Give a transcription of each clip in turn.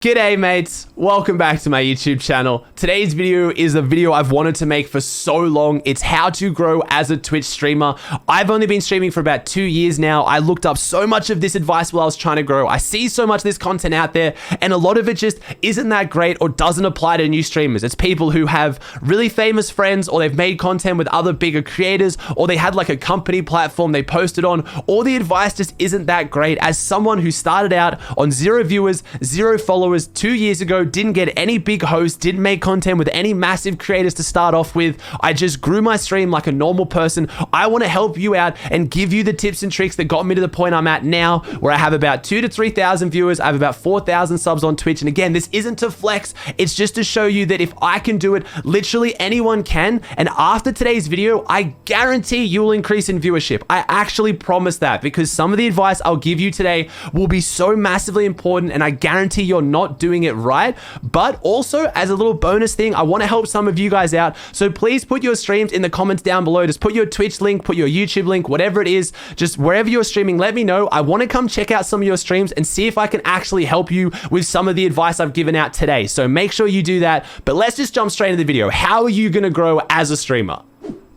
G'day mates, welcome back to my YouTube channel. Today's video is a video I've wanted to make for so long. It's how to grow as a Twitch streamer. I've only been streaming for about 2 years now. I looked up so much of this advice while I was trying to grow. I see so much of this content out there and a lot of it just isn't that great or doesn't apply to new streamers. It's people who have really famous friends or they've made content with other bigger creators or they had like a company platform they posted on. All the advice just isn't that great. As someone who started out on 0 viewers, 0 followers, 2 years ago, didn't get any big hosts, didn't make content with any massive creators to start off with. I just grew my stream like a normal person. I want to help you out and give you the tips and tricks that got me to the point I'm at now, where I have about 2,000 to 3,000 viewers. I have about 4,000 subs on Twitch. And again, this isn't to flex. It's just to show you that if I can do it, literally anyone can. And after today's video, I guarantee you'll increase in viewership. I actually promise that, because some of the advice I'll give you today will be so massively important, and I guarantee you're not doing it right. But also, as a little bonus thing, I want to help some of you guys out. So please put your streams in the comments down below. Just put your Twitch link, put your YouTube link, whatever it is, just wherever you're streaming, let me know. I want to come check out some of your streams and see if I can actually help you with some of the advice I've given out today. So make sure you do that. But let's just jump straight into the video. How are you going to grow as a streamer?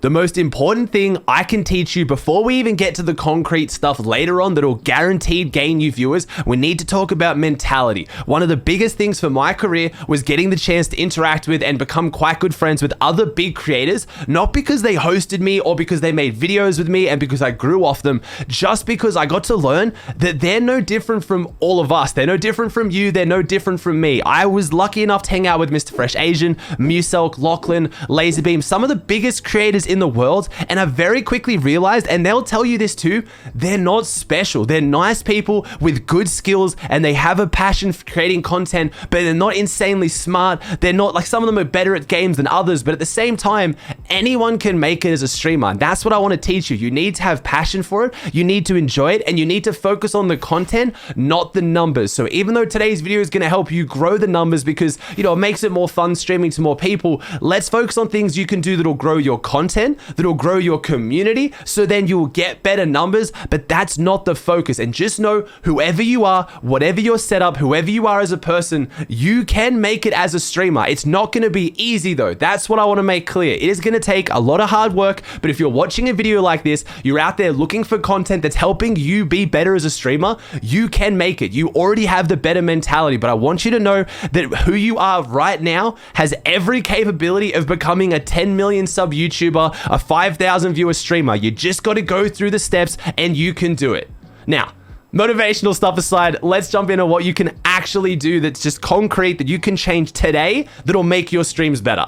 The most important thing I can teach you before we even get to the concrete stuff later on that'll guaranteed gain you viewers, we need to talk about mentality. One of the biggest things for my career was getting the chance to interact with and become quite good friends with other big creators, not because they hosted me or because they made videos with me and because I grew off them, just because I got to learn that they're no different from all of us. They're no different from you. They're no different from me. I was lucky enough to hang out with Mr. Fresh Asian, Muselk, Lachlan, Laserbeam, some of the biggest creators in the world, and I very quickly realized, and they'll tell you this too, they're not special. They're nice people with good skills and they have a passion for creating content, but they're not insanely smart. They're not like, some of them are better at games than others, but at the same time, anyone can make it as a streamer. And that's what I want to teach you. You need to have passion for it, you need to enjoy it, and you need to focus on the content, not the numbers. So even though today's video is going to help you grow the numbers because, you know, it makes it more fun streaming to more people, let's focus on things you can do that'll grow your content, that'll grow your community, so then you'll get better numbers. But that's not the focus. And just know, whoever you are, whatever your setup, whoever you are as a person, you can make it as a streamer. It's not going to be easy though. That's what I want to make clear. It is going to take a lot of hard work, but if you're watching a video like this, you're out there looking for content that's helping you be better as a streamer, you can make it. You already have the better mentality, but I want you to know that who you are right now has every capability of becoming a 10 million sub YouTuber, a 5,000 viewer streamer. You just got to go through the steps and you can do it. Now, motivational stuff aside, let's jump into what you can actually do that's just concrete that you can change today that'll make your streams better.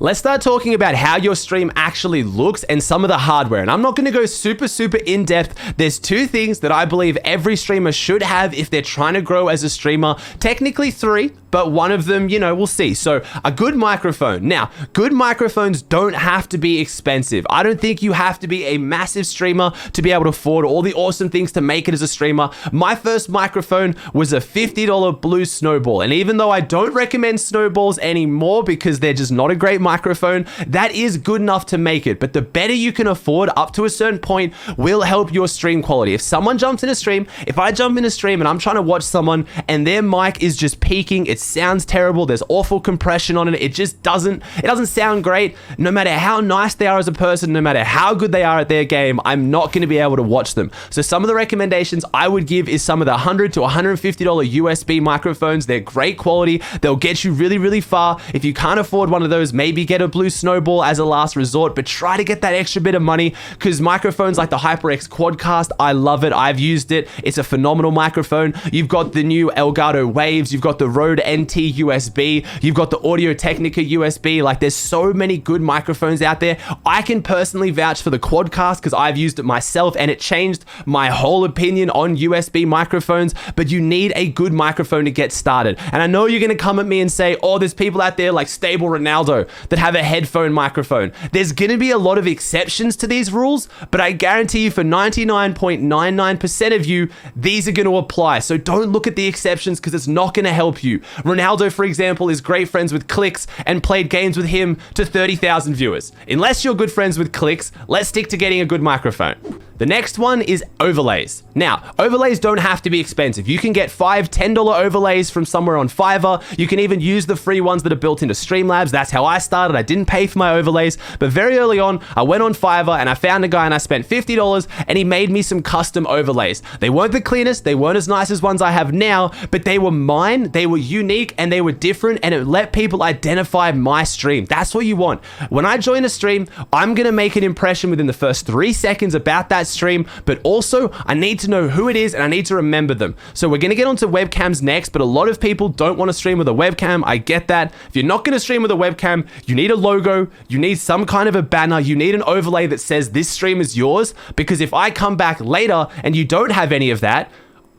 Let's start talking about how your stream actually looks and some of the hardware. And I'm not going to go super in depth. There's 2 things that I believe every streamer should have if they're trying to grow as a streamer. Technically 3, but one of them, you know, we'll see. So a good microphone. Now, good microphones don't have to be expensive. I don't think you have to be a massive streamer to be able to afford all the awesome things to make it as a streamer. My first microphone was a $50 Blue Snowball. And even though I don't recommend snowballs anymore because they're just not a great microphone, that is good enough to make it. But the better you can afford up to a certain point will help your stream quality. If someone jumps in a stream, if I jump in a stream and I'm trying to watch someone and their mic is just peaking, it sounds terrible, there's awful compression on it, it doesn't sound great, no matter how nice they are as a person, no matter how good they are at their game, I'm not going to be able to watch them. So some of the recommendations I would give is some of the $100 to $150 USB microphones. They're great quality. They'll get you really far. If you can't afford one of those, maybe get a Blue Snowball as a last resort, but try to get that extra bit of money, because microphones like the HyperX Quadcast, I love it. I've used it. It's a phenomenal microphone. You've got the new Elgato Waves. You've got the Rode NT USB. You've got the Audio Technica USB. Like, there's so many good microphones out there. I can personally vouch for the Quadcast because I've used it myself and it changed my whole opinion on USB microphones. But you need a good microphone to get started. And I know you're going to come at me and say, oh, there's people out there like Stable Ronaldo that have a headphone microphone. There's going to be a lot of exceptions to these rules, but I guarantee you for 99.99% of you, these are going to apply. So don't look at the exceptions because it's not going to help you. Ronaldo, for example, is great friends with Clicks and played games with him to 30,000 viewers. Unless you're good friends with Clicks, let's stick to getting a good microphone. The next one is overlays. Now, overlays don't have to be expensive. You can get $5, $10 overlays from somewhere on Fiverr. You can even use the free ones that are built into Streamlabs. That's how I started. I didn't pay for my overlays, but very early on, I went on Fiverr and I found a guy and I spent $50 and he made me some custom overlays. They weren't the cleanest, they weren't as nice as ones I have now, but they were mine, they were unique, and they were different, and it let people identify my stream. That's what you want. When I join a stream, I'm gonna make an impression within the first 3 seconds about that stream, but also I need to know who it is and I need to remember them. So we're gonna get onto webcams next, but a lot of people don't want to stream with a webcam. I get that. If you're not gonna stream with a webcam, you need a logo, you need some kind of a banner, you need an overlay that says this stream is yours, because if I come back later and you don't have any of that,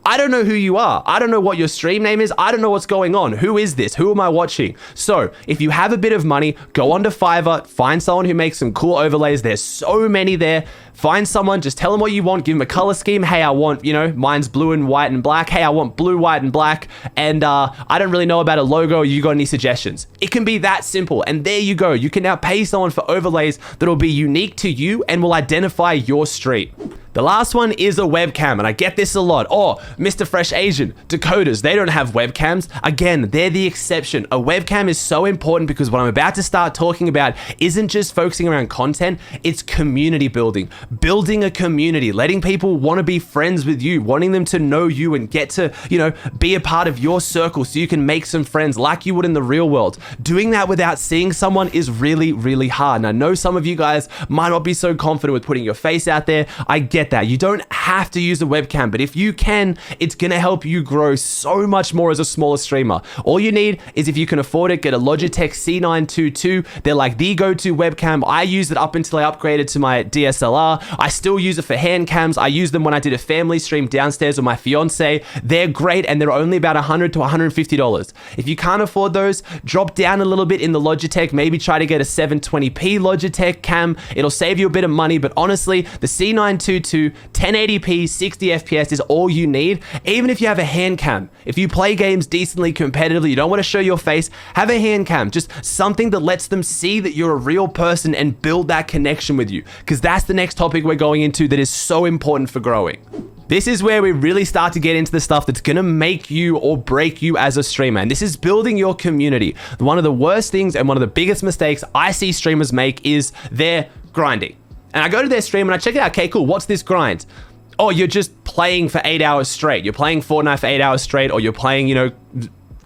I don't know who you are. I don't know what your stream name is. I don't know what's going on. Who is this? Who am I watching? So if you have a bit of money, go onto Fiverr, find someone who makes some cool overlays. There's so many there. Find someone, just tell them what you want, give them a color scheme. Hey, I want, mine's blue and white and black. Hey, I want blue, white, and black. And I don't really know about a logo. You got any suggestions? It can be that simple. And there you go. You can now pay someone for overlays that will be unique to you and will identify your stream. The last one is a webcam, and I get this a lot. Oh, Mr. Fresh Asian, Dakotas, they don't have webcams. Again, they're the exception. A webcam is so important because what I'm about to start talking about isn't just focusing around content, it's community building. Building a community, letting people want to be friends with you, wanting them to know you and get to, be a part of your circle so you can make some friends like you would in the real world. Doing that without seeing someone is really, really hard. And I know some of you guys might not be so confident with putting your face out there. I get that. You don't have to use a webcam, but if you can, it's going to help you grow so much more as a smaller streamer. All you need is, if you can afford it, get a Logitech C922. They're like the go-to webcam. I used it up until I upgraded to my DSLR. I still use it for hand cams. I used them when I did a family stream downstairs with my fiance. They're great, and they're only about $100 to $150. If you can't afford those, drop down a little bit in the Logitech. Maybe try to get a 720p Logitech cam. It'll save you a bit of money, but honestly, the C922 1080p 60 FPS is all you need. Even if you have a hand cam, if you play games decently competitively, you don't want to show your face, have a hand cam, just something that lets them see that you're a real person and build that connection with you, because that's the next topic we're going into that is so important for growing. This is where we really start to get into the stuff that's gonna make you or break you as a streamer, and this is building your community. One of the worst things and one of the biggest mistakes I see streamers make is they're grinding. And I go to their stream and I check it out. Okay, cool. What's this grind? Oh, you're just playing for 8 hours straight. You're playing Fortnite for 8 hours straight, or you're playing,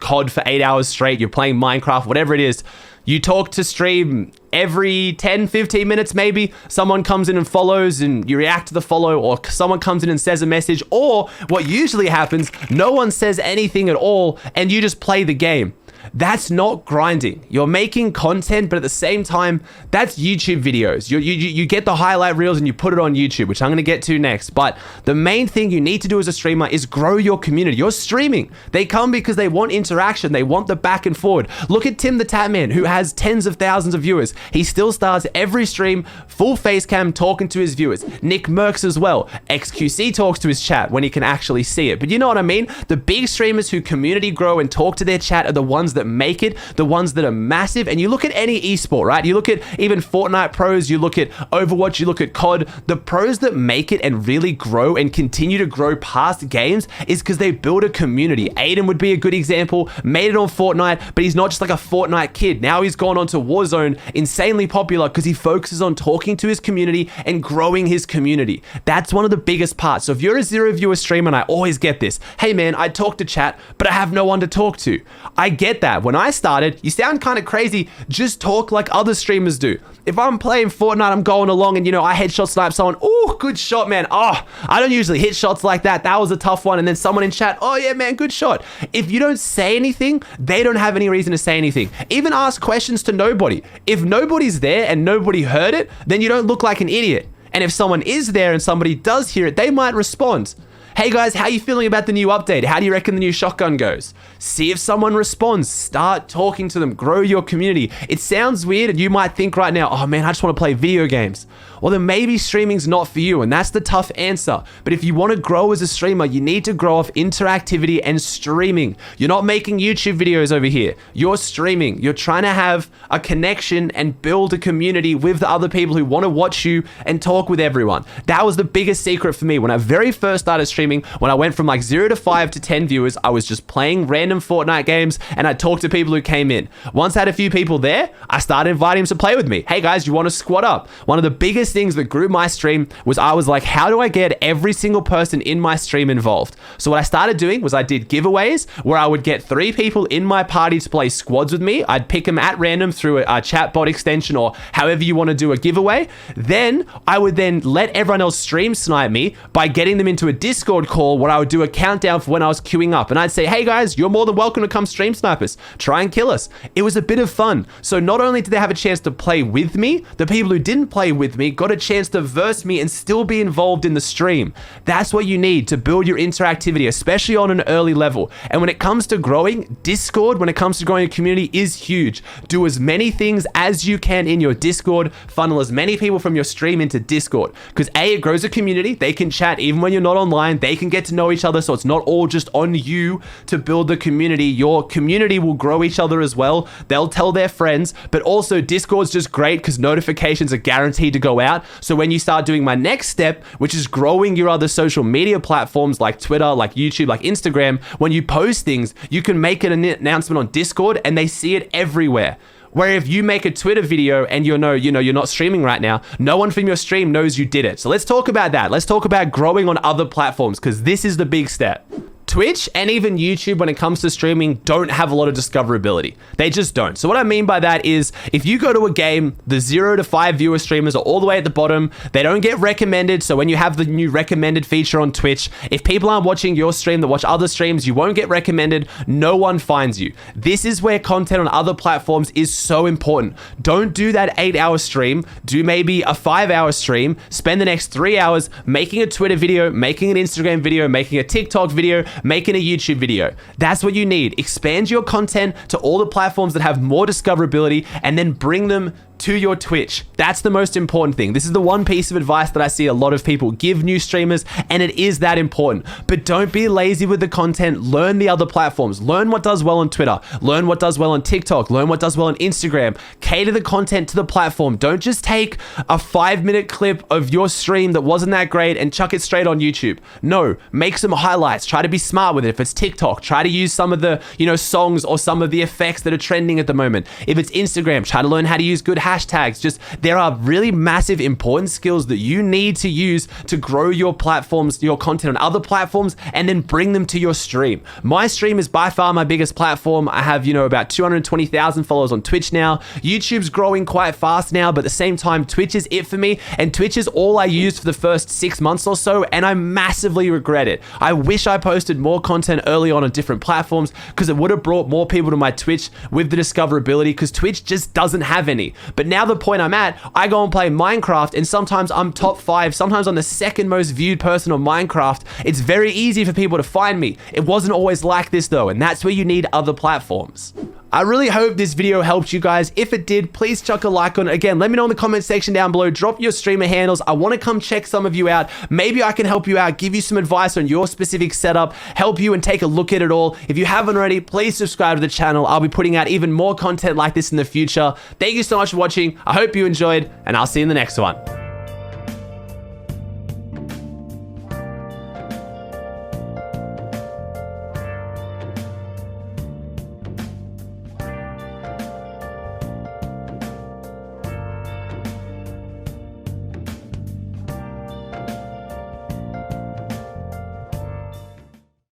COD for 8 hours straight. You're playing Minecraft, whatever it is. You talk to stream every 10, 15 minutes, maybe. Someone comes in and follows and you react to the follow, or someone comes in and says a message, or what usually happens, no one says anything at all and you just play the game. That's not grinding. You're making content, but at the same time, that's YouTube videos. You get the highlight reels and you put it on YouTube, which I'm going to get to next. But the main thing you need to do as a streamer is grow your community. You're streaming. They come because they want interaction. They want the back and forward. Look at Tim the Tatman, who has tens of thousands of viewers. He still starts every stream, full face cam, talking to his viewers. Nick Merckx as well. XQC talks to his chat when he can actually see it. But you know what I mean? The big streamers who community grow and talk to their chat are the ones that make it, the ones that are massive. And you look at any esport, right? You look at even Fortnite pros, you look at Overwatch, you look at COD. The pros that make it and really grow and continue to grow past games is because they build a community. Aiden would be a good example, made it on Fortnite, but he's not just like a Fortnite kid. Now he's gone on to Warzone, insanely popular because he focuses on talking to his community and growing his community. That's one of the biggest parts. So if you're a zero viewer streamer, and I always get this, hey man, I talk to chat, but I have no one to talk to. I get that. When I started, you sound kind of crazy, just talk like other streamers do. If I'm playing Fortnite, I'm going along and I headshot snipe someone, oh, good shot, man. Oh, I don't usually hit shots like that. That was a tough one. And then someone in chat, oh yeah, man, good shot. If you don't say anything, they don't have any reason to say anything. Even ask questions to nobody. If nobody's there and nobody heard it, then you don't look like an idiot. And if someone is there and somebody does hear it, they might respond. Hey guys, how you feeling about the new update? How do you reckon the new shotgun goes? See if someone responds. Start talking to them. Grow your community. It sounds weird and you might think right now, oh man, I just want to play video games. Well, then maybe streaming's not for you, and that's the tough answer. But if you want to grow as a streamer, you need to grow off interactivity and streaming. You're not making YouTube videos over here. You're streaming. You're trying to have a connection and build a community with the other people who want to watch you and talk with everyone. That was the biggest secret for me. When I very first started streaming, when I went from like 0 to 5 to 10 viewers, I was just playing random Fortnite games and I talked to people who came in. Once I had a few people there, I started inviting them to play with me. Hey guys, you want to squad up? One of the biggest things that grew my stream was I was like, how do I get every single person in my stream involved? So what I started doing was I did giveaways where I would get 3 people in my party to play squads with me. I'd pick them at random through a chat bot extension or however you want to do a giveaway. Then I would then let everyone else stream snipe me by getting them into a Discord call where I would do a countdown for when I was queuing up. And I'd say, hey guys, you're more than welcome to come stream snipe us. Try and kill us. It was a bit of fun. So not only did they have a chance to play with me, the people who didn't play with me got a chance to verse me and still be involved in the stream. That's what you need to build your interactivity, especially on an early level. And when it comes to growing, Discord, when it comes to growing a community, is huge. Do as many things as you can in your Discord, funnel as many people from your stream into Discord. Because A, it grows a community. They can chat even when you're not online. They can get to know each other, so it's not all just on you to build the community. Your community will grow each other as well. They'll tell their friends, but also Discord's just great because notifications are guaranteed to go out. So when you start doing my next step, which is growing your other social media platforms like Twitter, like YouTube, like Instagram, when you post things, you can make an announcement on Discord and they see it everywhere. Where if you make a Twitter video and you're not streaming right now, no one from your stream knows you did it. So let's talk about that. Let's talk about growing on other platforms because this is the big step. Twitch and even YouTube, when it comes to streaming, don't have a lot of discoverability. They just don't. So what I mean by that is if you go to a game, the 0 to 5 viewer streamers are all the way at the bottom. They don't get recommended. So when you have the new recommended feature on Twitch, if people aren't watching your stream that watch other streams, you won't get recommended. No one finds you. This is where content on other platforms is so important. Don't do that 8-hour stream. Do maybe a 5-hour stream. Spend the next 3 hours making a Twitter video, making an Instagram video, making a TikTok video, making a YouTube video. That's what you need. Expand your content to all the platforms that have more discoverability and then bring them to your Twitch. That's the most important thing. This is the one piece of advice that I see a lot of people give new streamers, and it is that important. But don't be lazy with the content. Learn the other platforms. Learn what does well on Twitter. Learn what does well on TikTok. Learn what does well on Instagram. Cater the content to the platform. Don't just take a 5-minute clip of your stream that wasn't that great and chuck it straight on YouTube. No, make some highlights. Try to be smart with it. If it's TikTok, try to use some of the, songs or some of the effects that are trending at the moment. If it's Instagram, try to learn how to use good hashtags. Just there are really massive important skills that you need to use to grow your platforms, your content on other platforms, and then bring them to your stream. My stream is by far my biggest platform. I have, about 220,000 followers on Twitch now. YouTube's growing quite fast now, but at the same time, Twitch is it for me, and Twitch is all I used for the first 6 months or so, and I massively regret it. I wish I posted more content early on different platforms because it would have brought more people to my Twitch with the discoverability, because Twitch just doesn't have any. But now the point I'm at, I go and play Minecraft and sometimes I'm top 5, sometimes I'm the second most viewed person on Minecraft. It's very easy for people to find me. It wasn't always like this though, and that's where you need other platforms. I really hope this video helped you guys. If it did, please chuck a like on it. Again, let me know in the comment section down below. Drop your streamer handles. I want to come check some of you out. Maybe I can help you out, give you some advice on your specific setup, help you and take a look at it all. If you haven't already, please subscribe to the channel. I'll be putting out even more content like this in the future. Thank you so much for watching. I hope you enjoyed, and I'll see you in the next one.